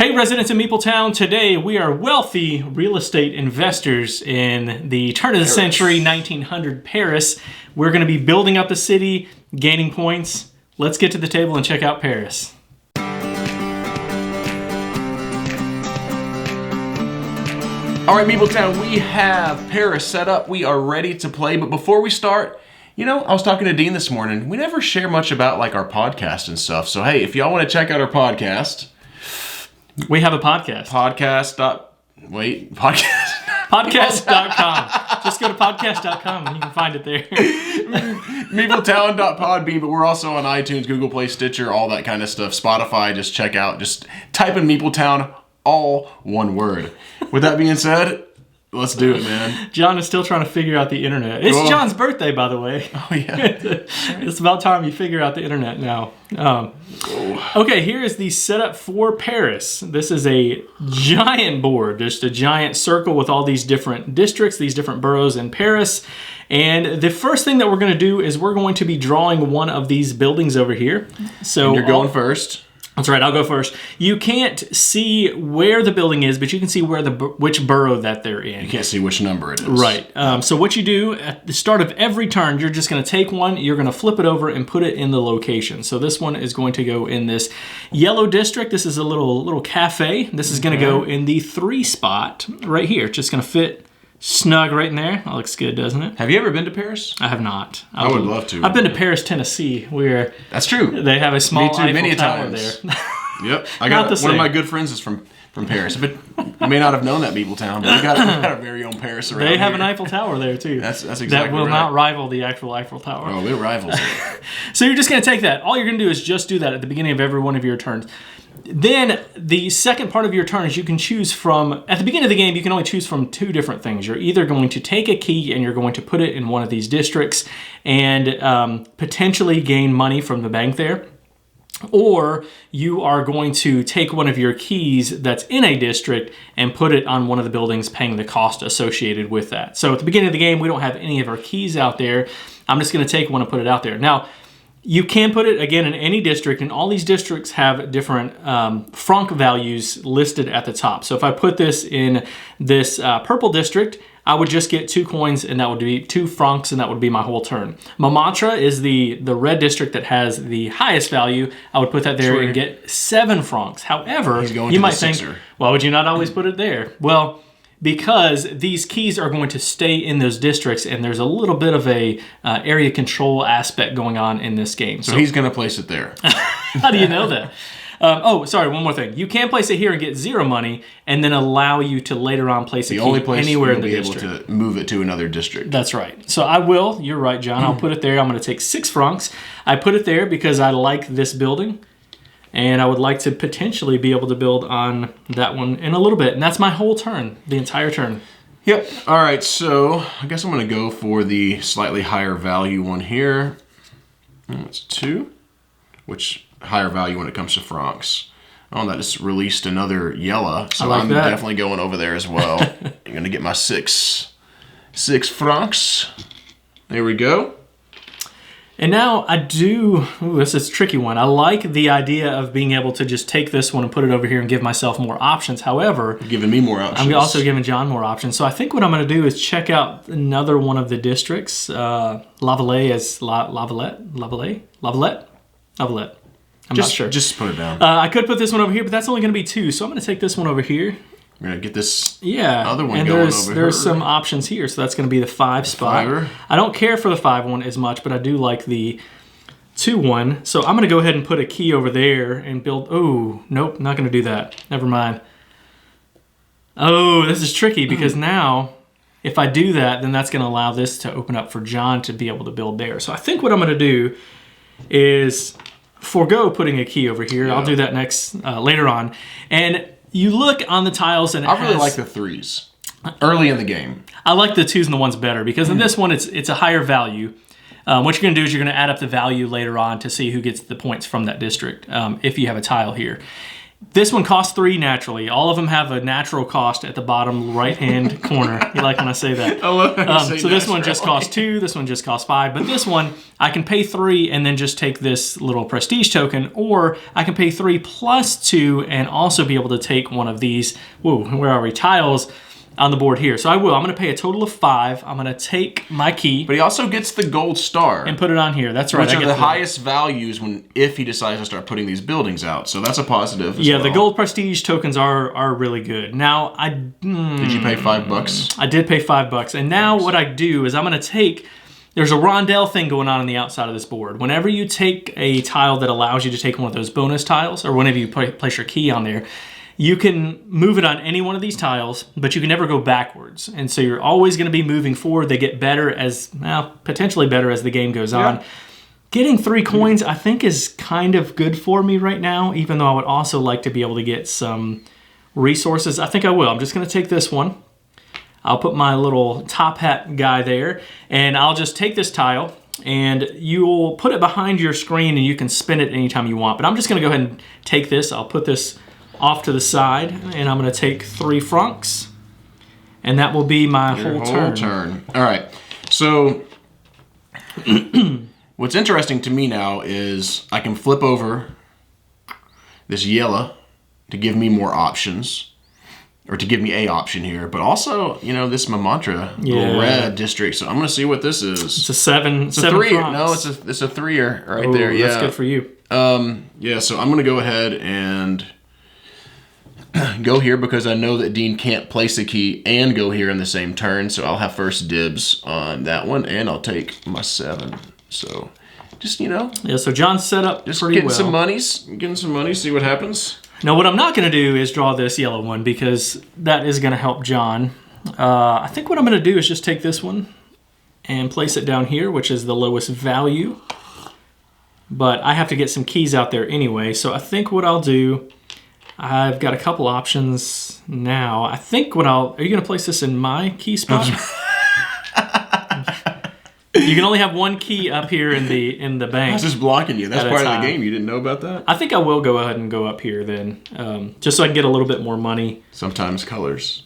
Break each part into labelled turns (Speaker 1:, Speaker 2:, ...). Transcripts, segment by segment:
Speaker 1: Hey, residents of Meepletown, today we are wealthy real estate investors in the turn of the century 1900 Paris. We're going to be building up the city, gaining points. Let's get to the table and check out Paris.
Speaker 2: All right, Meepletown, we have Paris set up. We are ready to play, but before we start, I was talking to Dean this morning. We never share much about our podcast and stuff. So hey, if y'all want to check out our podcast,
Speaker 1: we have a podcast. Podcast.com. Just go to podcast.com and you can find it there.
Speaker 2: Meepletown.podbean, but we're also on iTunes, Google Play, Stitcher, all that kind of stuff. Spotify, just check out. Just type in Meepletown, all one word. With that being said, let's do it, man.
Speaker 1: John is still trying to figure out the internet. It's John's birthday, by the way.
Speaker 2: Oh, yeah.
Speaker 1: It's about time you figure out the internet now. Okay, here is the setup for Paris. This is a giant board, just a giant circle with all these different districts, these different boroughs in Paris. And the first thing that we're going to do is we're going to be drawing one of these buildings over here. So
Speaker 2: and you're going first.
Speaker 1: That's right, I'll go first. You can't see where the building is, but you can see which borough that they're in.
Speaker 2: You can't see which number it is.
Speaker 1: Right. So what you do at the start of every turn, you're just going to take one, you're going to flip it over and put it in the location. So this one is going to go in this yellow district. This is a little cafe. This is going to go in the 3 spot right here. It's just going to fit snug right in there. That looks good, doesn't it?
Speaker 2: Have you ever been to Paris?
Speaker 1: I have not.
Speaker 2: I would love to.
Speaker 1: I've been to Paris, Tennessee, where
Speaker 2: that's true.
Speaker 1: They have a small Eiffel Tower
Speaker 2: times.
Speaker 1: there.
Speaker 2: Yep. I got one of my good friends is from Paris. But you may not have known that, Meepletown, but we got our very own Paris around here.
Speaker 1: They have an Eiffel Tower there too.
Speaker 2: That's exactly
Speaker 1: that will
Speaker 2: right.
Speaker 1: not rival the actual Eiffel Tower.
Speaker 2: Oh, it rivals it.
Speaker 1: So you're just going to take that. All you're going to do is just do that at the beginning of every one of your turns. Then the second part of your turn is you can choose from, at the beginning of the game, you can only choose from 2 different things. You're either going to take a key and you're going to put it in one of these districts and potentially gain money from the bank there. Or you are going to take one of your keys that's in a district and put it on one of the buildings, paying the cost associated with that. So at the beginning of the game, we don't have any of our keys out there. I'm just going to take one and put it out there. Now, you can put it, again, in any district, and all these districts have different franc values listed at the top. So if I put this in this purple district, I would just get 2 coins, and that would be 2 francs, and that would be my whole turn. Montmartre is the red district that has the highest value. I would put that there and get 7 francs. However, you might think, why would you not always put it there? Well, because these keys are going to stay in those districts, and there's a little bit of a area control aspect going on in this game.
Speaker 2: So he's going to place it there.
Speaker 1: How do you know that? Sorry, one more thing. You can place it here and get 0 money, and then allow you to later on place a key anywhere in the district.
Speaker 2: Able to move it to another district.
Speaker 1: That's right. So I will. You're right, John. I'll put it there. I'm going to take 6 francs. I put it there because I like this building, and I would like to potentially be able to build on that one in a little bit. And that's my whole turn, the entire turn.
Speaker 2: Yep. All right, so I guess I'm going to go for the slightly higher value one here. That's 2, which higher value when it comes to francs. Oh, that just released another yellow, so I'm definitely going over there as well. I'm going to get my 6 francs. There we go.
Speaker 1: And now I do, this is a tricky one. I like the idea of being able to just take this one and put it over here and give myself more options. However,
Speaker 2: you're giving me more options.
Speaker 1: I'm also giving John more options. So I think what I'm going to do is check out another one of the districts. Lavalette is Lavalette. I'm not sure.
Speaker 2: Just put it down.
Speaker 1: I could put this one over here, but that's only going to be 2. So I'm going to take this one over here.
Speaker 2: We're going to get this
Speaker 1: other
Speaker 2: one going over here.
Speaker 1: There's some options here. So that's going to be the 5 spot.
Speaker 2: Fiver.
Speaker 1: I don't care for the 5 one as much, but I do like the 2 one. So I'm going to go ahead and put a key over there and build. Oh, nope, not going to do that. Never mind. Oh, this is tricky because now if I do that, then that's going to allow this to open up for John to be able to build there. So I think what I'm going to do is forego putting a key over here. Yeah. I'll do that later on. And you look on the tiles, and
Speaker 2: I really like the 3s early in the game.
Speaker 1: I like the 2s and the 1s better because in this one it's a higher value. What you're going to do is you're going to add up the value later on to see who gets the points from that district if you have a tile here. This one costs 3 naturally. All of them have a natural cost at the bottom right-hand corner. You like when I say that?
Speaker 2: I love how you say
Speaker 1: so this one just costs 2. This one just costs 5. But this one, I can pay 3 and then just take this little prestige token, or I can pay 3 plus 2 and also be able to take one of these. Whoa, where are we? Tiles on the board here. So I will. I'm going to pay a total of 5. I'm going to take my key.
Speaker 2: But he also gets the gold star.
Speaker 1: And put it on here. That's right.
Speaker 2: Which are the highest values if he decides to start putting these buildings out. So that's a positive as well.
Speaker 1: The gold prestige tokens are really good. Now,
Speaker 2: Did you pay $5?
Speaker 1: I did pay $5. And now what I do is I'm going to take... There's a rondelle thing going on the outside of this board. Whenever you take a tile that allows you to take one of those bonus tiles, or whenever you place your key on there, you can move it on any one of these tiles, but you can never go backwards. And so you're always going to be moving forward. They get better potentially better as the game goes on. Getting 3 coins, I think, is kind of good for me right now, even though I would also like to be able to get some resources. I think I will. I'm just going to take this one. I'll put my little top hat guy there, and I'll just take this tile, and you'll put it behind your screen, and you can spin it anytime you want. But I'm just going to go ahead and take this. I'll put this off to the side, and I'm going to take 3 francs, and that will be my whole turn.
Speaker 2: All right. So what's interesting to me now is I can flip over this yellow to give me more options, or to give me a option here, but also, this Mamantra, little red district. So I'm going to see what this is.
Speaker 1: It's a 7.
Speaker 2: It's a 3. No, it's a 3er right there. Yeah,
Speaker 1: that's good for you.
Speaker 2: So I'm going to go ahead and go here because I know that Dean can't place a key and go here in the same turn. So I'll have first dibs on that one, and I'll take my 7. So just,
Speaker 1: so John's set up
Speaker 2: just
Speaker 1: pretty
Speaker 2: getting
Speaker 1: well.
Speaker 2: Getting some money, see what happens.
Speaker 1: Now, what I'm not going to do is draw this yellow one because that is going to help John. I think what I'm going to do is just take this one and place it down here, which is the lowest value. But I have to get some keys out there anyway, so I think what I'll do, I've got a couple options now. I think are you going to place this in my key spot? You can only have 1 key up here in the bank.
Speaker 2: I was just blocking you. That's part of the game. You didn't know about that?
Speaker 1: I think I will go ahead and go up here then, just so I can get a little bit more money.
Speaker 2: Sometimes colors.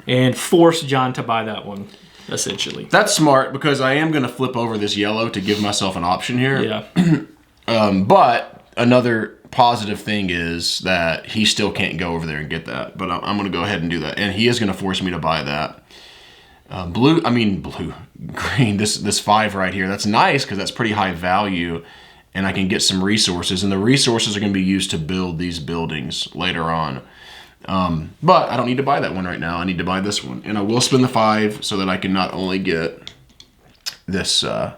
Speaker 1: And force John to buy that one, essentially.
Speaker 2: That's smart because I am going to flip over this yellow to give myself an option here.
Speaker 1: Yeah.
Speaker 2: But another positive thing is that he still can't go over there and get that. But I'm going to go ahead and do that. And he is going to force me to buy that. Green, this 5 right here, that's nice because that's pretty high value, and I can get some resources, and the resources are going to be used to build these buildings later on. But I don't need to buy that one right now. I need to buy this one, and I will spend the 5 so that I can not only get this
Speaker 1: most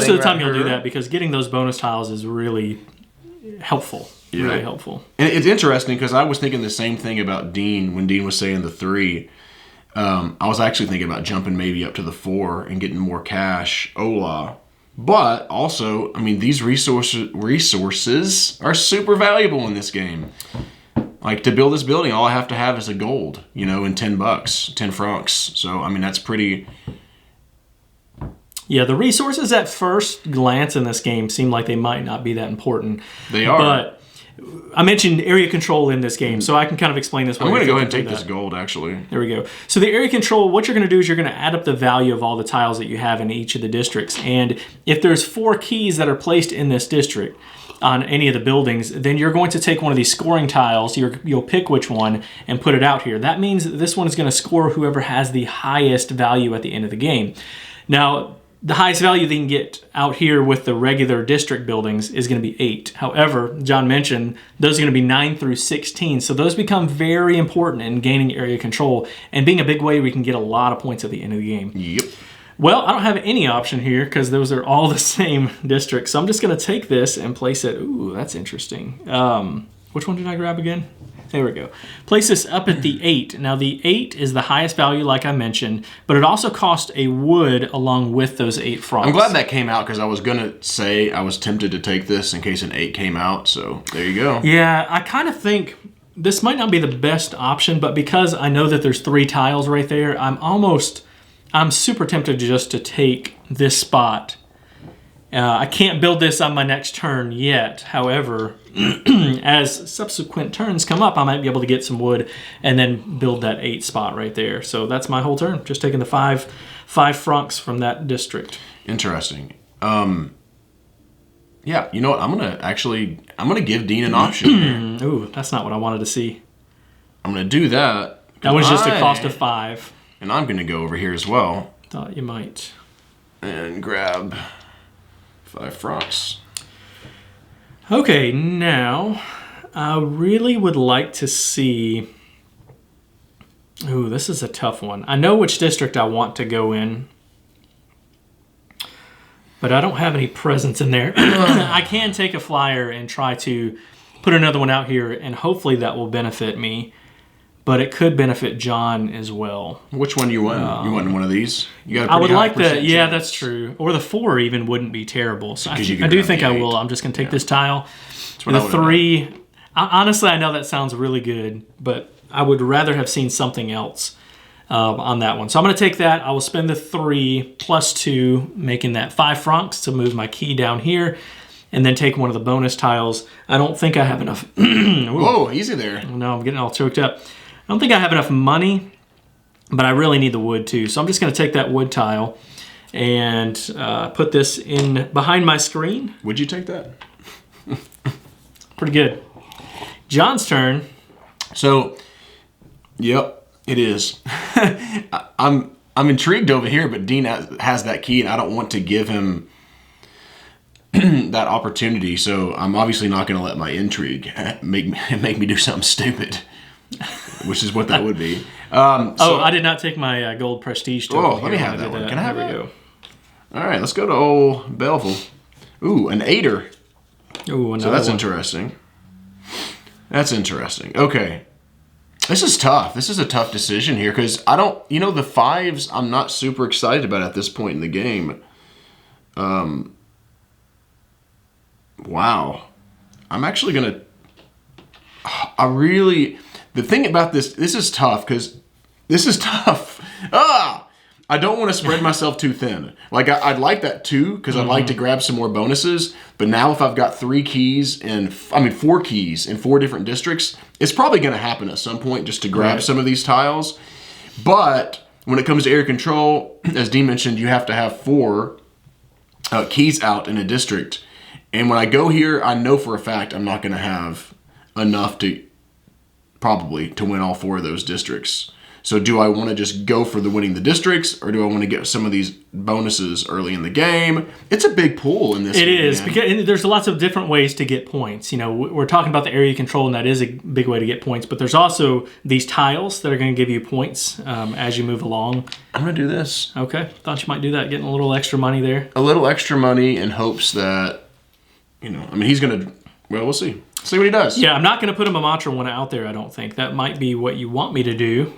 Speaker 1: of the time you'll do that because getting those bonus tiles is really helpful.
Speaker 2: Yeah.
Speaker 1: Really helpful.
Speaker 2: And it's interesting because I was thinking the same thing about Dean when Dean was saying the 3. I was actually thinking about jumping maybe up to the 4 and getting more cash, hola. But also, these resources are super valuable in this game. Like, to build this building, all I have to have is a gold, and $10, 10 francs. So, that's pretty...
Speaker 1: Yeah, the resources at first glance in this game seem like they might not be that important.
Speaker 2: They are.
Speaker 1: But I mentioned area control in this game, so I can kind of explain this.
Speaker 2: I'm going to go ahead and take this gold, actually.
Speaker 1: There we go. So the area control, what you're going to do is you're going to add up the value of all the tiles that you have in each of the districts. And if there's 4 keys that are placed in this district on any of the buildings, then you're going to take one of these scoring tiles, you'll pick which one, and put it out here. That means that this one is going to score whoever has the highest value at the end of the game. Now, the highest value they can get out here with the regular district buildings is going to be 8. However, John mentioned those are going to be 9 through 16. So those become very important in gaining area control and being a big way we can get a lot of points at the end of the game.
Speaker 2: Yep.
Speaker 1: Well, I don't have any option here because those are all the same districts. So I'm just going to take this and place it. Ooh, that's interesting. Which one did I grab again? There we go. Place this up at the 8. Now the 8 is the highest value like I mentioned, but it also cost a wood along with those 8 francs.
Speaker 2: I'm glad that came out because I was going to say I was tempted to take this in case an 8 came out, so there you go.
Speaker 1: Yeah, I kind of think this might not be the best option, but because I know that there's 3 tiles right there, I'm super tempted just to take this spot I can't build this on my next turn yet. However, as subsequent turns come up, I might be able to get some wood and then build that 8 spot right there. So that's my whole turn. Just taking the five francs from that district.
Speaker 2: Interesting. Yeah, you know what? I'm gonna give Dean an option here.
Speaker 1: Ooh, that's not what I wanted to see.
Speaker 2: I'm gonna do that.
Speaker 1: That was just a cost of 5.
Speaker 2: And I'm gonna go over here as well.
Speaker 1: Thought you might.
Speaker 2: And grab 5 francs.
Speaker 1: Okay, now I really would like to see. Ooh, this is a tough one. I know which district I want to go in, but I don't have any presence in there. I can take a flyer and try to put another one out here, and hopefully that will benefit me. But it could benefit John as well.
Speaker 2: Which one do you want? You want one of these? You got.
Speaker 1: I would like the. Yeah, that's true. Or the 4 even wouldn't be terrible. So I do think I will. I'm just going to take this tile. The 3. Honestly, I know that sounds really good, but I would rather have seen something else on that one. So I'm going to take that. I will spend the 3 plus 2, making that 5 francs to move my key down here, and then take one of the bonus tiles. I don't think I have enough.
Speaker 2: Whoa, easy there.
Speaker 1: No, I'm getting all choked up. I don't think I have enough money, but I really need the wood too. So I'm just going to take that wood tile and put this in behind my screen.
Speaker 2: Would you take that?
Speaker 1: Pretty good. John's turn.
Speaker 2: So, yep, it is. I'm intrigued over here, but Dean has that key, and I don't want to give him that opportunity. So I'm obviously not going to let my intrigue make me do something stupid. Which is what that would be.
Speaker 1: I did not take my gold prestige token.
Speaker 2: Oh, let me have that one. Can I have it? All right, let's go to old Belleville. Ooh, an 8er.
Speaker 1: Ooh,
Speaker 2: so that's interesting. That's interesting. Okay. This is tough. This is a tough decision here because I don't, the 5s I'm not super excited about at this point in the game. Wow. I'm actually going to, the thing about this is tough because this is tough. I don't want to spread myself too thin. Like, I'd like that too because I'd like to grab some more bonuses. But now if I've got 4 keys in 4 different districts, it's probably going to happen at some point just to grab some of these tiles. But when it comes to area control, as Dean mentioned, you have to have 4 keys out in a district. And when I go here, I know for a fact I'm not going to have enough to win all 4 of those districts. So do I want to just go for the winning the districts, or do I want to get some of these bonuses early in the game? It's a big pool in this game.
Speaker 1: It is, because there's lots of different ways to get points. We're talking about the area control, and that is a big way to get points, but there's also these tiles that are going to give you points as you move along.
Speaker 2: I'm going to do this.
Speaker 1: Okay. Thought you might do that, getting a little extra money there.
Speaker 2: A little extra money in hopes that, he's going to, we'll see. See what he does.
Speaker 1: Yeah, I'm not going to put a Mamatra one out there, I don't think. That might be what you want me to do.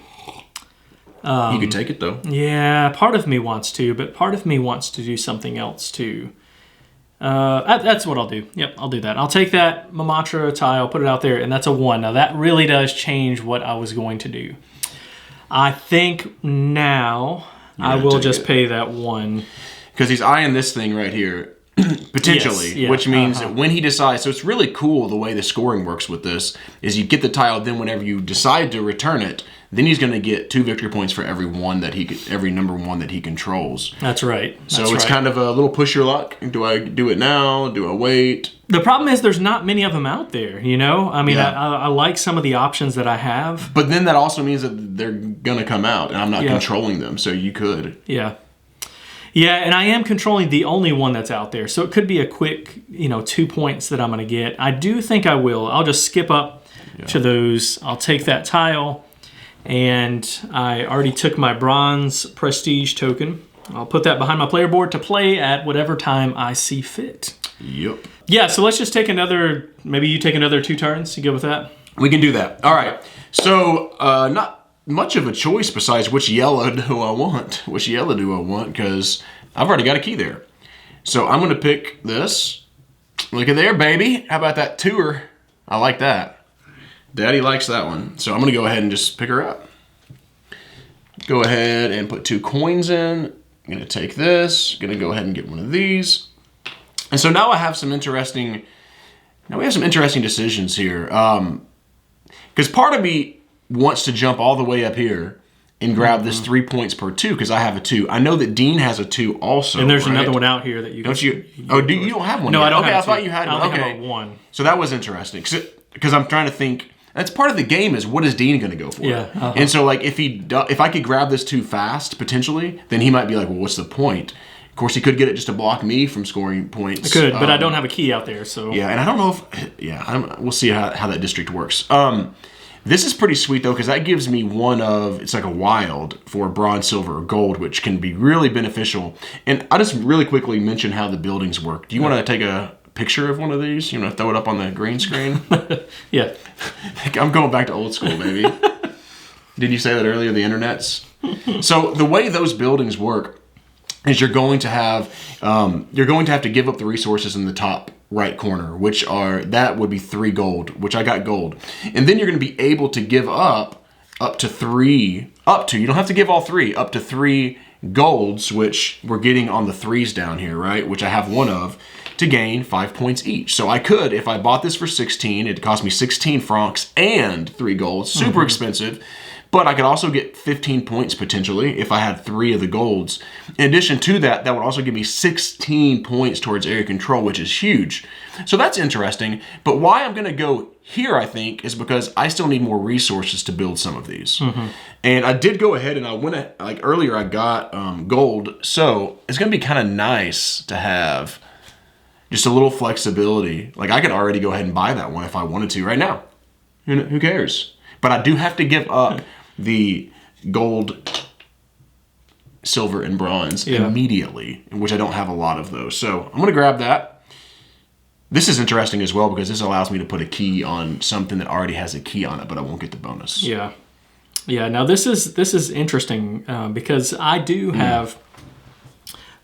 Speaker 2: You could take it, though.
Speaker 1: Yeah, part of me wants to, but part of me wants to do something else, too. That's what I'll do. Yep, I'll do that. I'll take that Mamatra tile, put it out there, and that's a 1. Now, that really does change what I was going to do. I think now I will just pay that 1.
Speaker 2: Because he's eyeing this thing right here. Potentially, which means that when he decides, so it's really cool the way the scoring works with this, is you get the tile, then whenever you decide to return it, then he's going to get 2 victory points for every number 1 that he controls.
Speaker 1: That's right.
Speaker 2: So it's kind of a little push your luck. Do I do it now? Do I wait?
Speaker 1: The problem is there's not many of them out there, I like some of the options that I have.
Speaker 2: But then that also means that they're going to come out, and I'm not controlling them, so you could.
Speaker 1: Yeah. Yeah, and I am controlling the only one that's out there. So it could be a quick, 2 points that I'm going to get. I do think I will. I'll just skip up to those. I'll take that tile. And I already took my bronze prestige token. I'll put that behind my player board to play at whatever time I see fit.
Speaker 2: Yep.
Speaker 1: Yeah, so let's just take maybe you take another 2 turns. You go with that?
Speaker 2: We can do that. All right. So, not much of a choice besides which yellow do I want. Because I've already got a key there. So I'm going to pick this. Look at there, baby. How about that tour? I like that. Daddy likes that one. So I'm going to go ahead and just pick her up. Go ahead and put 2 coins in. I'm going to take this. Going to go ahead and get one of these. And so now I have some interesting. Now we have some interesting decisions here. Because part of me wants to jump all the way up here and grab this 3 points per 2 because I have a 2. I know that Dean has a 2 also.
Speaker 1: And there's
Speaker 2: right?
Speaker 1: another one out here that you
Speaker 2: don't you? Oh, do you don't have one?
Speaker 1: No,
Speaker 2: yet.
Speaker 1: I don't.
Speaker 2: Okay,
Speaker 1: have
Speaker 2: I thought you had one.
Speaker 1: I only
Speaker 2: Okay,
Speaker 1: have a 1.
Speaker 2: So that was interesting because I'm trying to think. That's part of the game is what is Dean going to go for?
Speaker 1: Yeah.
Speaker 2: And so like if I could grab this 2 fast potentially, then he might be like, well, what's the point? Of course, he could get it just to block me from scoring points.
Speaker 1: I could, but I don't have a key out there, so
Speaker 2: yeah. And I don't know if we'll see how that district works. This is pretty sweet though because that gives me it's like a wild for bronze, silver, or gold, which can be really beneficial. And I just really quickly mention how the buildings work. Do you want to take a picture of one of these? You want to throw it up on the green screen?
Speaker 1: Yeah.
Speaker 2: I'm going back to old school, baby. Did you say that earlier? The internets. So the way those buildings work is you're going to have to give up the resources in the top right corner, that would be 3 gold, which I got gold. And then you're going to be able to give up to 3, you don't have to give all 3, up to 3 golds, which we're getting on the 3s down here, right? Which I have 1 of, to gain 5 points each. So I could, if I bought this for 16, it'd cost me 16 francs and 3 golds, super expensive. But I could also get 15 points potentially if I had 3 of the golds. In addition to that, that would also give me 16 points towards area control, which is huge. So that's interesting. But why I'm going to go here, I think, is because I still need more resources to build some of these. And I did go ahead and I went, like earlier, I got gold. So it's going to be kind of nice to have just a little flexibility. Like I could already go ahead and buy that one if I wanted to right now. Who cares? But I do have to give up the gold, silver, and bronze immediately, which I don't have a lot of those. So I'm going to grab that. This is interesting as well because this allows me to put a key on something that already has a key on it, but I won't get the bonus.
Speaker 1: Yeah. Yeah, now this is interesting because I do have...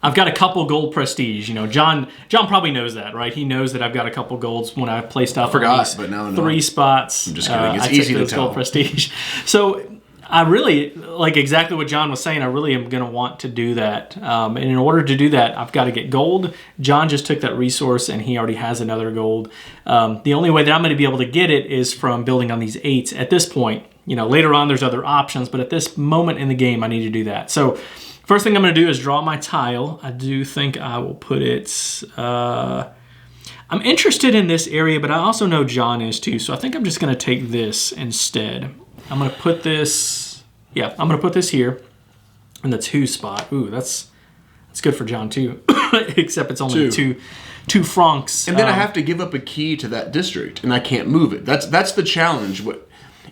Speaker 1: I've got a couple gold prestige. You know, John probably knows that, right? He knows that I've got a couple golds when I play stuff.
Speaker 2: Forgot, but now I know.
Speaker 1: 3 spots.
Speaker 2: I'm just kidding. It's
Speaker 1: I
Speaker 2: easy
Speaker 1: take those
Speaker 2: to tell.
Speaker 1: gold prestige. So I really, like exactly what John was saying, I really am going to want to do that. And in order to do that, I've got to get gold. John just took that resource and he already has another gold. The only way that I'm going to be able to get it is from building on these 8s at this point. You know, later on there's other options, but at this moment in the game, I need to do that. So first thing I'm going to do is draw my tile. I do think I will put it... I'm interested in this area, but I also know John is too, so I think I'm just going to take this instead. I'm going to put this... Yeah, I'm going to put this here in the 2 spot. Ooh, that's good for John too, except it's only 2 francs.
Speaker 2: And then I have to give up a key to that district, and I can't move it. That's the challenge.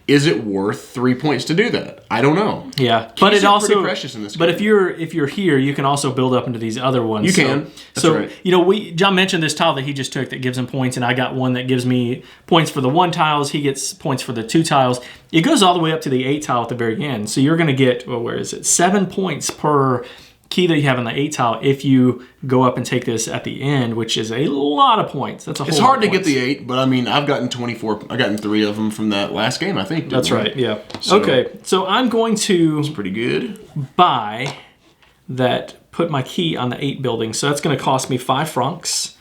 Speaker 2: Is it worth 3 points to do that? I don't know.
Speaker 1: Yeah,
Speaker 2: Keys
Speaker 1: but it
Speaker 2: are
Speaker 1: also
Speaker 2: pretty precious in this game.
Speaker 1: But if you're here, you can also build up into these other ones.
Speaker 2: You can. That's
Speaker 1: so
Speaker 2: right.
Speaker 1: You know, John mentioned this tile that he just took that gives him points, and I got one that gives me points for the 1 tiles. He gets points for the 2 tiles. It goes all the way up to the 8 tile at the very end. So you're going to get, well, where is it? 7 points per key that you have in the 8 tile if you go up and take this at the end, which is a lot of points. That's a whole
Speaker 2: It's hard
Speaker 1: lot
Speaker 2: to
Speaker 1: of
Speaker 2: get
Speaker 1: points.
Speaker 2: the 8, but I mean, I've gotten 24. I've gotten 3 of them from that last game, I think.
Speaker 1: That's right, yeah.
Speaker 2: So,
Speaker 1: okay, so I'm going to
Speaker 2: pretty good.
Speaker 1: buy that, put my key on the 8 building. So that's going to cost me 5 francs.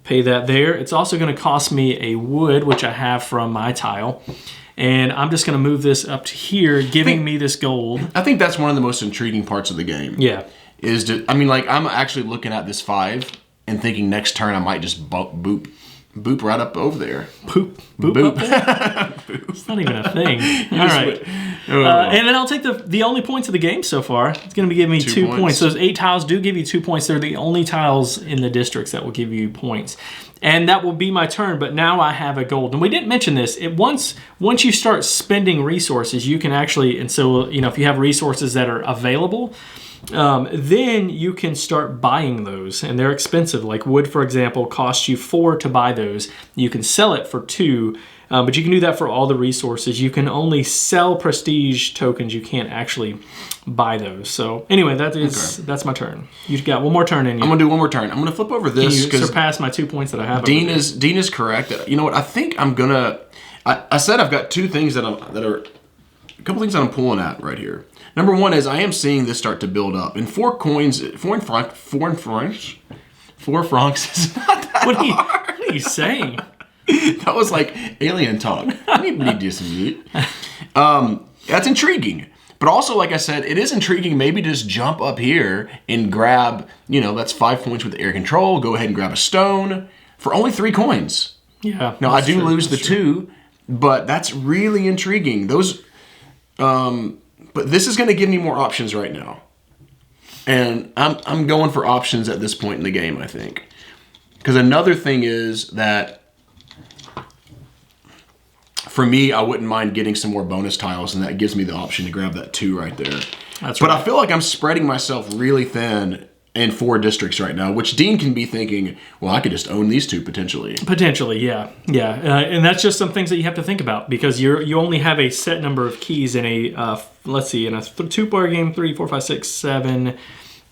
Speaker 1: Pay that there. It's also going to cost me a wood, which I have from my tile. And I'm just going to move this up to here, giving me this gold.
Speaker 2: I think that's one of the most intriguing parts of the game.
Speaker 1: Yeah.
Speaker 2: I'm actually looking at this 5 and thinking next turn I might just boop right up over there.
Speaker 1: Boop up there? It's not even a thing. All right. And then I'll take the only points of the game so far. It's going to be giving me 2 points. Those 8 tiles do give you 2 points. They're the only tiles in the districts that will give you points. And that will be my turn, but now I have a gold. And we didn't mention this. Once you start spending resources, you can actually, and so, you know, if you have resources that are available, then you can start buying those, and they're expensive. Like wood, for example, costs you 4 to buy those. You can sell it for 2, but you can do that for all the resources. You can only sell prestige tokens. You can't actually buy those. So anyway, that's my turn. You've got one more turn in you.
Speaker 2: I'm gonna do one more turn. I'm gonna flip over this
Speaker 1: because surpass my 2 points that I have.
Speaker 2: Dean is correct. You know what? I think I'm gonna. I said I've got 2 things that are a couple things that I'm pulling at right here. Number one is I am seeing this start to build up. And 4 coins, foreign francs, 4 francs is not that
Speaker 1: What
Speaker 2: hard.
Speaker 1: are you saying?
Speaker 2: That was like alien talk. I need to do some meat. That's intriguing. But also, like I said, it is intriguing maybe just jump up here and grab, that's 5 points with air control. Go ahead and grab a stone for only 3 coins.
Speaker 1: Yeah.
Speaker 2: Now, I do lose the 2, but that's really intriguing. But this is going to give me more options right now. And I'm going for options at this point in the game, I think. Because another thing is that for me, I wouldn't mind getting some more bonus tiles, and that gives me the option to grab that 2 right there.
Speaker 1: That's
Speaker 2: but
Speaker 1: right.
Speaker 2: I feel like I'm spreading myself really thin in 4 districts right now, which Dean can be thinking, well, I could just own these 2 potentially.
Speaker 1: Potentially, yeah. And that's just some things that you have to think about because you only have a set number of keys in a, in a 2-player game, 3, 4, 5, 6, 7,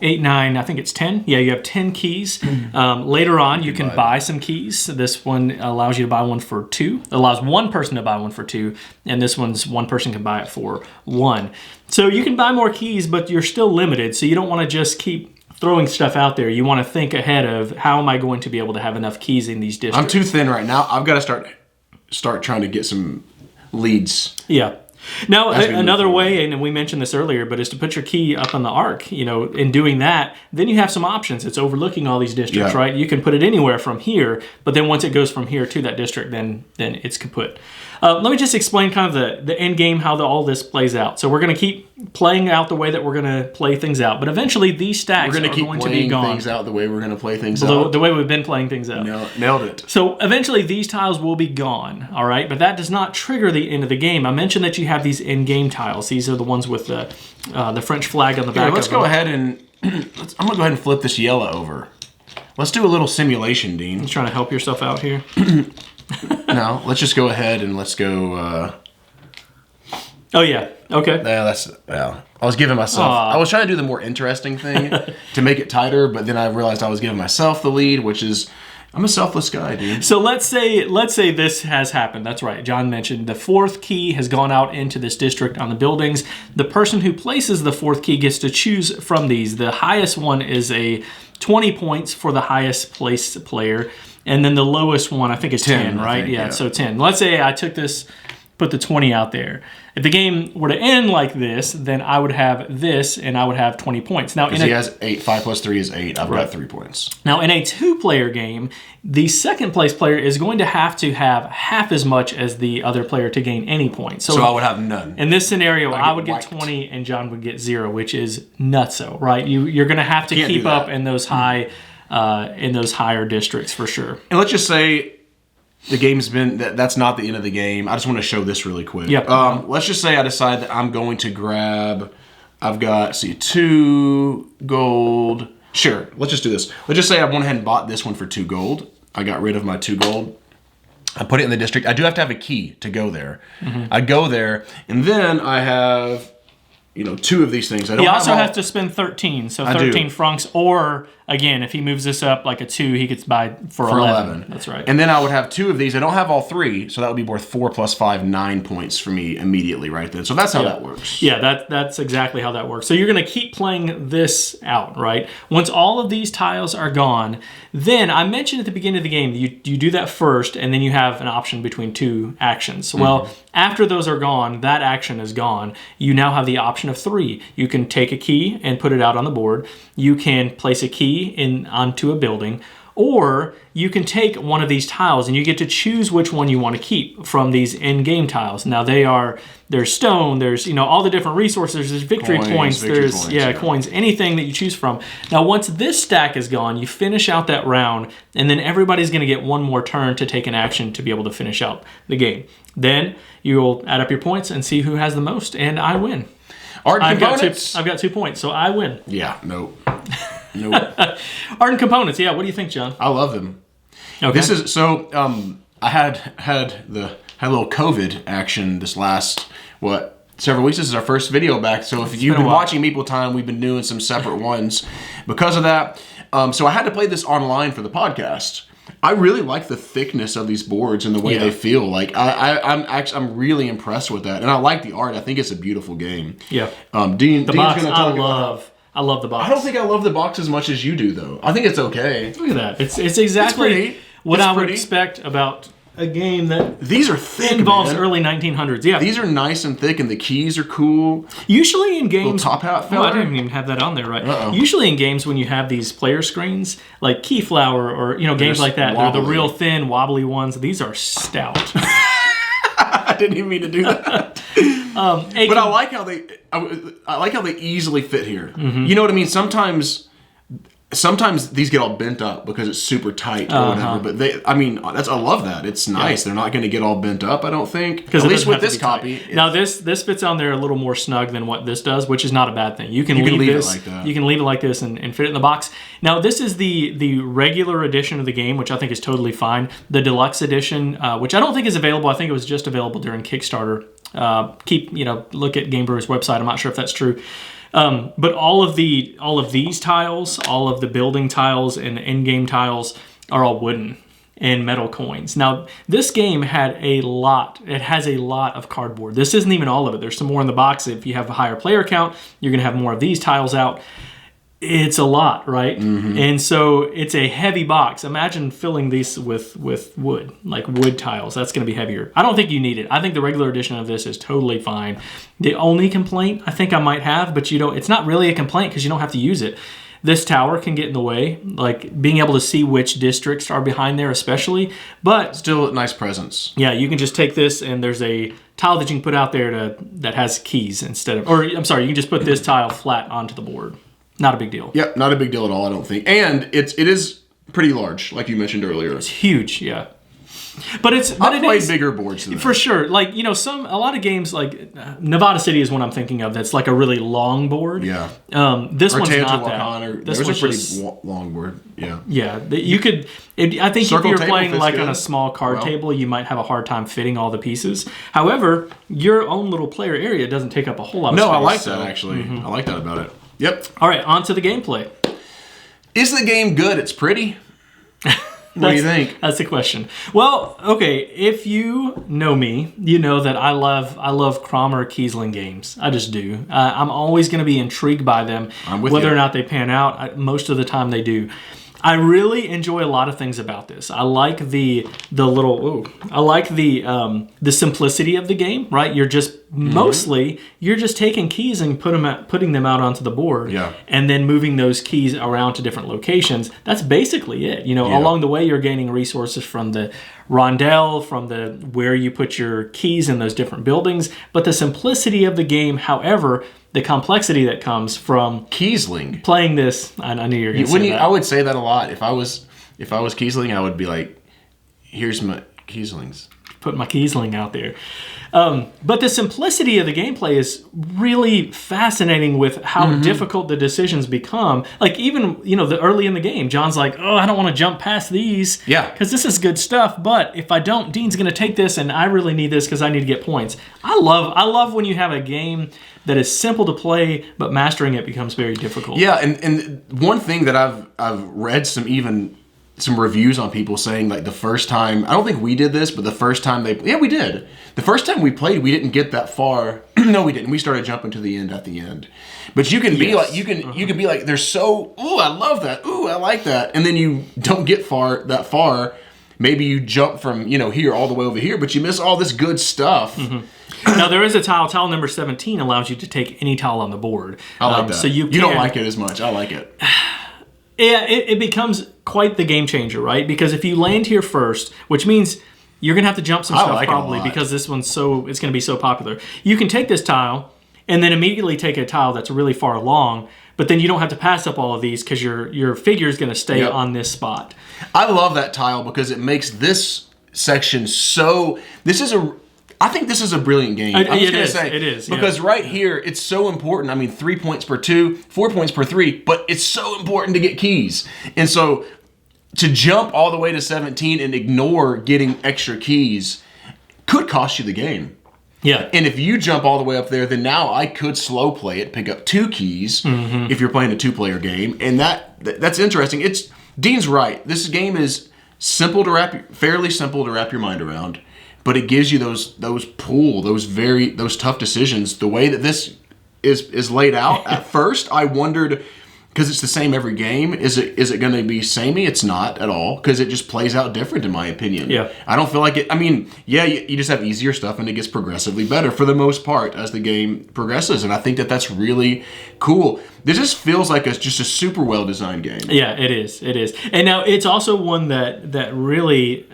Speaker 1: 8, 9, I think it's 10. Yeah, you have 10 keys. Later on, you can buy some keys. This one allows you to buy one for 2. It allows one person to buy one for 2, and this one's one person can buy it for 1. So you can buy more keys, but you're still limited, so you don't want to just keep throwing stuff out there. You want to think ahead of how am I going to be able to have enough keys in these districts.
Speaker 2: I'm too thin right now. I've got to start trying to get some leads.
Speaker 1: Yeah. Now, another way, and we mentioned this earlier, but is to put your key up on the arc. In doing that, then you have some options. It's overlooking all these districts, right? You can put it anywhere from here, but then once it goes from here to that district, then it's kaput. Let me just explain kind of the end game, how all this plays out. So we're going to keep playing out the way that we're going to play things out, but eventually these stacks are going to be gone.
Speaker 2: We're going to keep playing things out the way we're going to play things out.
Speaker 1: The way we've been playing things out.
Speaker 2: Nailed it.
Speaker 1: So eventually these tiles will be gone, all right? But that does not trigger the end of the game. I mentioned that you have these end-game tiles. These are the ones with the French flag on the back of them.
Speaker 2: Let's go ahead and... I'm going to go ahead and flip this yellow over. Let's do a little simulation, Dean.
Speaker 1: You trying to help yourself out here?
Speaker 2: No, let's just go ahead and let's go...
Speaker 1: Oh, yeah. Okay.
Speaker 2: I was giving myself... I was trying to do the more interesting thing to make it tighter, but then I realized I was giving myself the lead, which is... I'm a selfless guy, dude.
Speaker 1: So let's say this has happened. That's right. John mentioned the 4th key has gone out into this district on the buildings. The person who places the 4th key gets to choose from these. The highest one is a 20 points for the highest placed player. And then the lowest one, I think, is 10, right? Yeah, so 10. Let's say I took this, put the 20 out there. If the game were to end like this, then I would have this, and I would have 20 points. Now,
Speaker 2: he has 8. 5 plus 3 is 8. I've got 3 points.
Speaker 1: Now, in a 2-player game, the second place player is going to have half as much as the other player to gain any points.
Speaker 2: So I would have none.
Speaker 1: In this scenario, I would get 20 and John would get 0, which is nutso, right? You're going to have to keep up in those higher districts for sure.
Speaker 2: And let's just say the game's been that's not the end of the game. I just want to show this really quick.
Speaker 1: Yep.
Speaker 2: Let's just say I decide that I'm going to grab. I've got 2 gold. Sure. Let's just do this. Let's just say I went ahead and bought this one for 2 gold. I got rid of my 2 gold. I put it in the district. I do have to have a key to go there. Mm-hmm. I go there, and then I have 2 of these things. I don't
Speaker 1: have to spend 13, so 13 francs. Or, again, if he moves this up like a 2, he gets buy for 11. That's right.
Speaker 2: And then I would have 2 of these. I don't have all 3, so that would be worth 4 plus 5, 9 points for me immediately right then. So that's how that works.
Speaker 1: Yeah, that's exactly how that works. So you're going to keep playing this out, right? Once all of these tiles are gone, then I mentioned at the beginning of the game, you do that first, and then you have an option between 2 actions. Mm-hmm. Well, after those are gone, that action is gone. You now have the option of 3. You can take a key and put it out on the board. You can place a key onto a building, or you can take one of these tiles and you get to choose which one you want to keep from these in-game tiles. Now there's stone, there's all the different resources, there's victory points, coins, anything that you choose from. Now once this stack is gone, you finish out that round, and then everybody's going to get one more turn to take an action to be able to finish out the game. Then you'll add up your points and see who has the most, and I win. I've got 2 points, so I win.
Speaker 2: Yeah, nope.
Speaker 1: Art and components, yeah. What do you think, John?
Speaker 2: I love them.
Speaker 1: Okay.
Speaker 2: This is so. I had a little COVID action this last several weeks. This is our first video back. So if you've been watching Meeple Time, we've been doing some separate ones because of that. So I had to play this online for the podcast. I really like the thickness of these boards and the way they feel. Like I'm really impressed with that, and I like the art. I think it's a beautiful game.
Speaker 1: Yeah.
Speaker 2: Dean's
Speaker 1: the box.
Speaker 2: gonna talk about.
Speaker 1: I love the box.
Speaker 2: I don't think I love the box as much as you do, though. I think it's okay.
Speaker 1: Look at that. It's exactly what I would expect about a game that
Speaker 2: these are thick,
Speaker 1: involves
Speaker 2: man.
Speaker 1: early 1900s. Yeah,
Speaker 2: these are nice and thick, and the keys are cool.
Speaker 1: Usually in games,
Speaker 2: top hat
Speaker 1: I
Speaker 2: feller.
Speaker 1: didn't even have that on there, right?
Speaker 2: Uh-oh.
Speaker 1: Usually in games when you have these player screens, like Keyflower or games like that, they're the real thin, wobbly ones. These are stout.
Speaker 2: I didn't even mean to do that. But I like how they easily fit here.
Speaker 1: Mm-hmm.
Speaker 2: You know what I mean? Sometimes these get all bent up because it's super tight or whatever. But I love that. It's nice. Yeah. They're not going to get all bent up, I don't think. At least with this copy.
Speaker 1: Now this fits on there a little more snug than what this does, which is not a bad thing. You can leave this
Speaker 2: it like that.
Speaker 1: You can leave it like this and fit it in the box. Now this is the regular edition of the game, which I think is totally fine. The deluxe edition, which I don't think is available. I think it was just available during Kickstarter. Look at Game Brewer's website. I'm not sure if that's true. But all of these tiles, all of the building tiles and in-game tiles are all wooden and metal coins. Now, this game had a lot. It has a lot of cardboard. This isn't even all of it. There's some more in the box. If you have a higher player count, you're going to have more of these tiles out. It's a lot, right? Mm-hmm. And so it's a heavy box. Imagine filling these with wood, like wood tiles. That's going to be heavier. I don't think you need it. I think the regular edition of this is totally fine. The only complaint I think I might have, but it's not really a complaint because you don't have to use it. This tower can get in the way, like being able to see which districts are behind there especially. But
Speaker 2: still a nice presence.
Speaker 1: Yeah, you can just take this and there's a tile that you can put out there that has keys instead of, or I'm sorry, you can just put this tile flat onto the board. Not a big deal.
Speaker 2: Yep, not a big deal at all, I don't think. And it is pretty large, like you mentioned earlier.
Speaker 1: It's huge, yeah. But
Speaker 2: I've played bigger boards than that.
Speaker 1: For sure. Like, a lot of games, like Nevada City is one I'm thinking of that's like a really long board.
Speaker 2: Yeah.
Speaker 1: This one's not that.
Speaker 2: This one's a pretty long board, yeah.
Speaker 1: Yeah, you could, I think
Speaker 2: Circle
Speaker 1: if you're playing like
Speaker 2: good.
Speaker 1: on a small card table, you might have a hard time fitting all the pieces. However, your own little player area doesn't take up a whole lot of space.
Speaker 2: No, I like that, actually. Mm-hmm. I like that about it. Yep.
Speaker 1: All right, on to the gameplay.
Speaker 2: Is the game good? It's pretty. What do you think?
Speaker 1: That's the question. Well, okay, if you know me, you know that I love Cromer Kiesling games. I just do. I'm always going to be intrigued by them, whether or not they pan out. Most of the time they do. I really enjoy a lot of things about this. I like the simplicity of the game, right? You're just mostly taking keys and putting them out onto the board, and then moving those keys around to different locations. That's basically it. Along the way you're gaining resources from the rondelle, from the where you put your keys in those different buildings. But the simplicity of the game, however, the complexity that comes from
Speaker 2: Kiesling
Speaker 1: playing this, I knew you were going to say that.
Speaker 2: I would say that a lot. If I was Kiesling, I would be like, "Here's my Kieslings."
Speaker 1: Put my Kiesling out there. But the simplicity of the gameplay is really fascinating with how difficult the decisions become. Like even, the early in the game, John's like, oh, I don't want to jump past these.
Speaker 2: Yeah.
Speaker 1: Because this is good stuff. But if I don't, Dean's going to take this and I really need this because I need to get points. I love when you have a game that is simple to play, but mastering it becomes very difficult.
Speaker 2: Yeah, and one thing that I've read some reviews on people saying like the first time, I don't think we did this, but the first time we did. The first time we played, we didn't get that far. No, we didn't. We started jumping to the end at the end. But you can be like, you can be like, they're so, ooh, I love that. Ooh, I like that. And then you don't get that far. Maybe you jump from, here all the way over here, but you miss all this good stuff.
Speaker 1: Mm-hmm. Now there is a tile number 17 allows you to take any tile on the board.
Speaker 2: I like that.
Speaker 1: So you
Speaker 2: don't like it as much. I like it.
Speaker 1: Yeah, it becomes quite the game changer, right? Because if you land here first, which means you're going to have to jump some stuff probably because this one's it's going to be so popular. You can take this tile and then immediately take a tile that's really far along, but then you don't have to pass up all of these because your figure is going to stay on this spot.
Speaker 2: I love that tile because it makes this section I think this is a brilliant game. I'm just going to say.
Speaker 1: It is.
Speaker 2: Because right here, it's so important. I mean, 3 points per 2, 4 points per 3, but it's so important to get keys. And so to jump all the way to 17 and ignore getting extra keys could cost you the game.
Speaker 1: Yeah.
Speaker 2: And if you jump all the way up there, then now I could slow play it, pick up 2 keys if you're playing a 2-player game. And that's interesting. Dean's right. This game is fairly simple to wrap your mind around. But it gives you those tough decisions. The way that this is laid out. At first, I wondered, because it's the same every game, is it going to be samey? It's not at all, because it just plays out different, in my opinion.
Speaker 1: Yeah.
Speaker 2: I don't feel like it. I mean, yeah, you just have easier stuff, and it gets progressively better for the most part as the game progresses, and I think that's really cool. This just feels like just a super well designed game.
Speaker 1: Yeah, it is. It is. And now it's also one that really.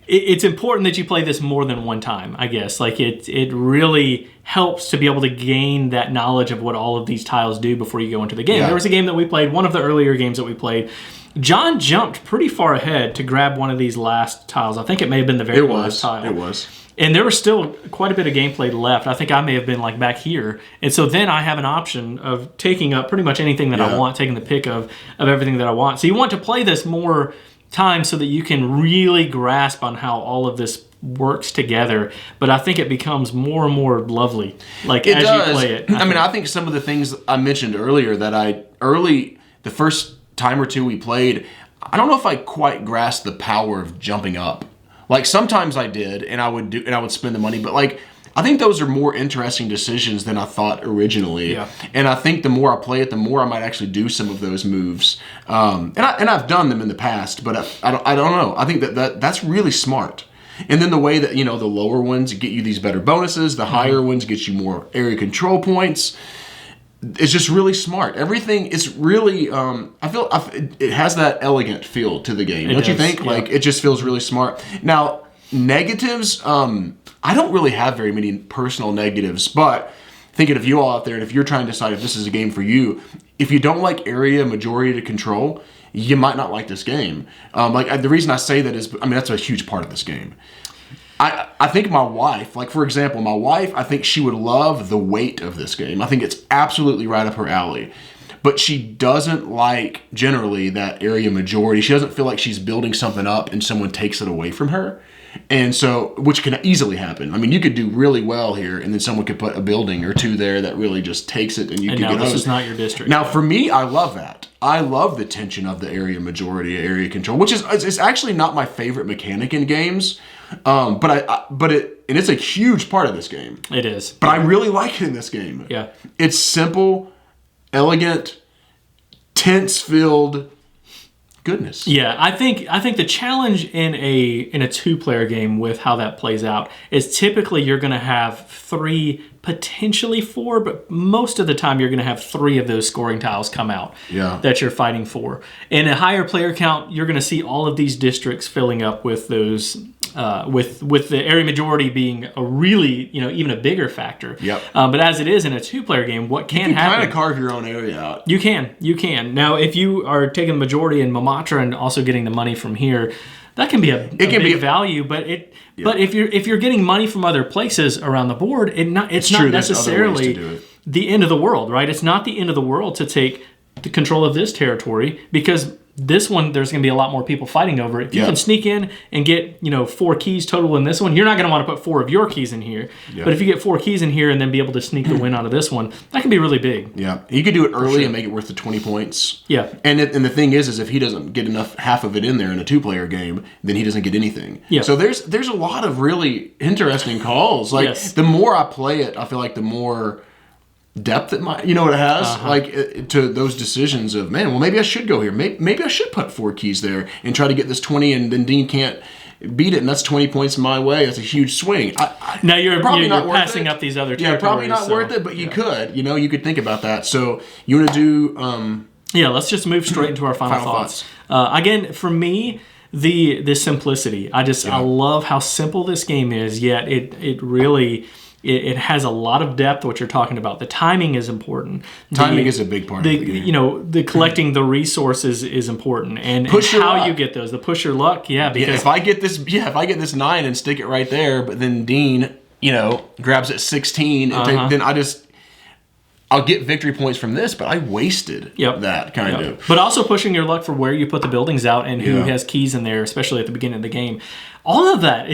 Speaker 1: It's important that you play this more than one time, I guess. Like it really helps to be able to gain that knowledge of what all of these tiles do before you go into the game.
Speaker 2: Yeah.
Speaker 1: There was a game that we played, one of the earlier games that we played. John jumped pretty far ahead to grab one of these last tiles. I think it may have been the very last tile.
Speaker 2: It was.
Speaker 1: And there was still quite a bit of gameplay left. I think I may have been like back here. And so then I have an option of taking up pretty much anything that I want, taking the pick of everything that I want. So you want to play this more time so that you can really grasp on how all of this works together. But I think it becomes more and more lovely as you play it.
Speaker 2: I think some of the things I mentioned earlier that the first time or two we played, I don't know if I quite grasped the power of jumping up. Like sometimes I did, and I would spend the money, but like I think those are more interesting decisions than I thought originally.
Speaker 1: Yeah.
Speaker 2: And I think the more I play it, the more I might actually do some of those moves. And I've done them in the past, but I don't know. I think that's really smart. And then the way that, the lower ones get you these better bonuses, the higher ones get you more area control points. It's just really smart. Everything is really, I feel it has that elegant feel to the game. Don't you think?
Speaker 1: Yeah.
Speaker 2: Like, it just feels really smart. Now, negatives, I don't really have very many personal negatives, but thinking of you all out there, and if you're trying to decide if this is a game for you, if you don't like area majority to control, you might not like this game. The reason I say that is, that's a huge part of this game. I think my wife, like for example, I think she would love the weight of this game. I think it's absolutely right up her alley. But she doesn't like, generally, that area majority. She doesn't feel like she's building something up and someone takes it away from her. And so, which can easily happen. You could do really well here, and then someone could put a building or two there that really just takes it, and you can get
Speaker 1: this is not your district.
Speaker 2: Now, for me, I love that. I love the tension of the area majority, area control, which is it's actually not my favorite mechanic in games. It's a huge part of this game.
Speaker 1: It is.
Speaker 2: But I really like it in this game.
Speaker 1: Yeah.
Speaker 2: It's simple, elegant, tense-filled goodness.
Speaker 1: Yeah, I think the challenge in a two-player game with how that plays out is typically you're going to have 3, potentially 4, but most of the time you're going to have 3 of those scoring tiles come out that you're fighting for. In a higher player count, you're going to see all of these districts filling up with those with the area majority being a really, even a bigger factor.
Speaker 2: Yep.
Speaker 1: But as it is in a two-player game, what can happen? You can
Speaker 2: kind of carve your own area out.
Speaker 1: You can. Now, if you are taking the majority in Mamatra and also getting the money from here, that can be a big value. But but if you're getting money from other places around the board, it's not necessarily the end of the world, right? It's not the end of the world to take the control of this territory, because this one, there's going to be a lot more people fighting over it. If you can sneak in and get 4 keys total in this one, you're not going to want to put 4 of your keys in here. Yeah. But if you get 4 keys in here and then be able to sneak the win out of this one, that can be really big.
Speaker 2: Yeah, you could do it early and make it worth the 20 points.
Speaker 1: Yeah,
Speaker 2: and the thing is if he doesn't get half of it in there in a 2-player game, then he doesn't get anything. Yeah. So there's a lot of really interesting calls. Like the more I play it, I feel like the more depth it might, it has, to those decisions of, man, well, maybe I should go here. Maybe I should put 4 keys there and try to get this 20, and then Dean can't beat it, and that's 20 points my way. That's a huge swing.
Speaker 1: Now you're passing up these other territories.
Speaker 2: Yeah, probably not worth it, but you could. You could think about that. So you want to do...
Speaker 1: let's just move straight into our final thoughts. Again, for me, the simplicity. I love how simple this game is, yet it really... It has a lot of depth, what you're talking about. The timing is important.
Speaker 2: Timing is a big part of the game.
Speaker 1: The collecting the resources is important. And how you get those. The push your luck, because
Speaker 2: if I get this 9 and stick it right there, but then Dean, grabs it 16, then I'll get victory points from this, but I wasted that kind of.
Speaker 1: But also pushing your luck for where you put the buildings out and who has keys in there, especially at the beginning of the game. All of that.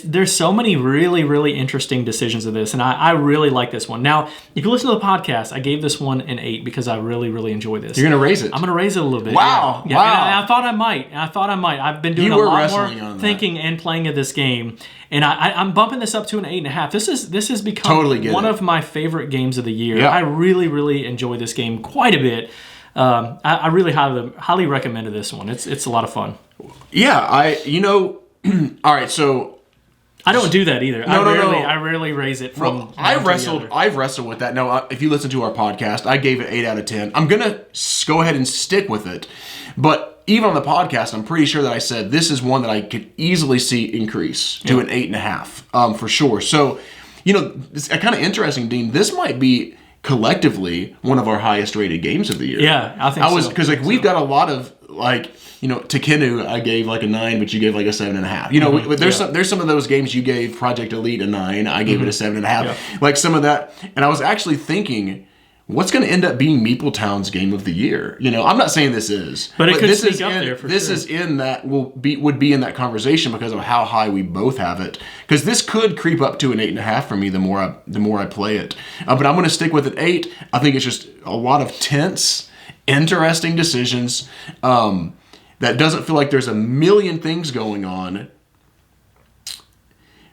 Speaker 1: There's so many really, really interesting decisions of this, and I really like this one. Now, if you listen to the podcast, I gave this one an 8 because I really, really enjoy this.
Speaker 2: You're going to raise it?
Speaker 1: I'm going to raise it a little bit.
Speaker 2: Wow.
Speaker 1: Yeah.
Speaker 2: Wow.
Speaker 1: And I thought I might. I've been doing a lot more thinking and playing of this game, and I'm bumping this up to an 8.5. This has become one of my favorite games of the year.
Speaker 2: Yep.
Speaker 1: I really, really enjoy this game quite a bit. I really highly recommend this one. It's a lot of fun.
Speaker 2: Yeah, all right, so
Speaker 1: I don't do that either.
Speaker 2: No.
Speaker 1: I rarely raise it from.
Speaker 2: Well, I've wrestled with that. Now, if you listen to our podcast, I gave it 8 out of 10. I'm gonna go ahead and stick with it, but even on the podcast, I'm pretty sure that I said this is one that I could easily see increase to an 8.5 for sure. So, it's kind of interesting, Dean. This might be collectively one of our highest rated games of the year.
Speaker 1: Yeah, I think so.
Speaker 2: Because we've got a lot of Tekenu I gave like a 9, but you gave like a 7.5. There's some of those games you gave Project Elite a 9, I gave it a 7.5.
Speaker 1: Yeah.
Speaker 2: Like some of that, and I was actually thinking, what's going to end up being Meepletown's game of the year? I'm not saying this is,
Speaker 1: but it could sneak up there for
Speaker 2: this
Speaker 1: sure.
Speaker 2: is in that would be in that conversation because of how high we both have it. Because this could creep up to an 8.5 for me the more I play it. But I'm going to stick with an 8. I think it's just a lot of tense, interesting decisions. That doesn't feel like there's a million things going on,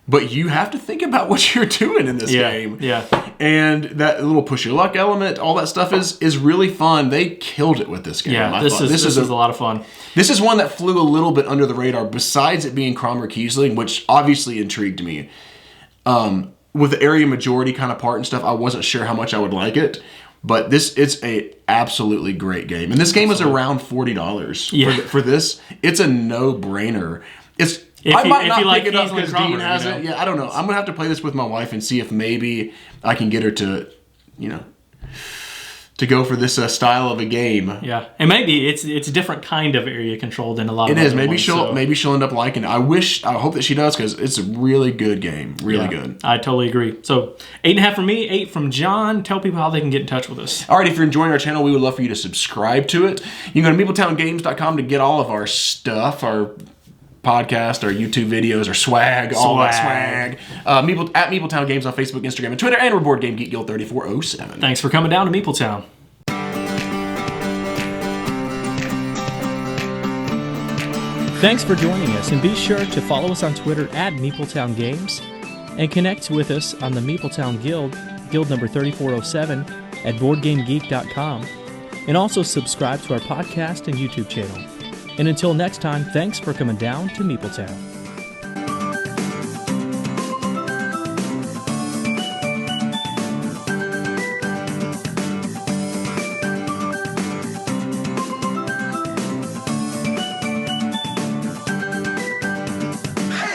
Speaker 2: but you have to think about what you're doing in this game.
Speaker 1: Yeah.
Speaker 2: And that little push your luck element, all that stuff is really fun. They killed it with this game.
Speaker 1: Yeah, this is a lot of fun.
Speaker 2: This is one that flew a little bit under the radar, besides it being Cromer Kiesling, which obviously intrigued me. With the area majority kind of part and stuff, I wasn't sure how much I would like it. But it's a absolutely great game. And this game is around $40 for this. It's a no-brainer. I might not pick it up because Dean has it. Yeah, I don't know. I'm going to have to play this with my wife and see if maybe I can get her to go for this style of a game.
Speaker 1: Yeah, and maybe it's a different kind of area control than a lot of other
Speaker 2: maybe
Speaker 1: ones,
Speaker 2: maybe she'll end up liking it. I hope that she does because it's a really good game. Really good.
Speaker 1: I totally agree. So 8.5 from me, 8 from John. Tell people how they can get in touch with us.
Speaker 2: All right, if you're enjoying our channel, we would love for you to subscribe to it. You can go to MeepletownGames.com to get all of our stuff, our podcast, our YouTube videos, our swag, all that swag. At Meepletown Games on Facebook, Instagram, and Twitter, and we're Board Game Geek Guild 3407.
Speaker 1: Thanks for coming down to Meepletown. Thanks for joining us, and be sure to follow us on Twitter at Meepletown Games, and connect with us on the Meepletown Guild, guild number 3407, at BoardGameGeek.com, and also subscribe to our podcast and YouTube channel. And until next time, thanks for coming down to Meepletown.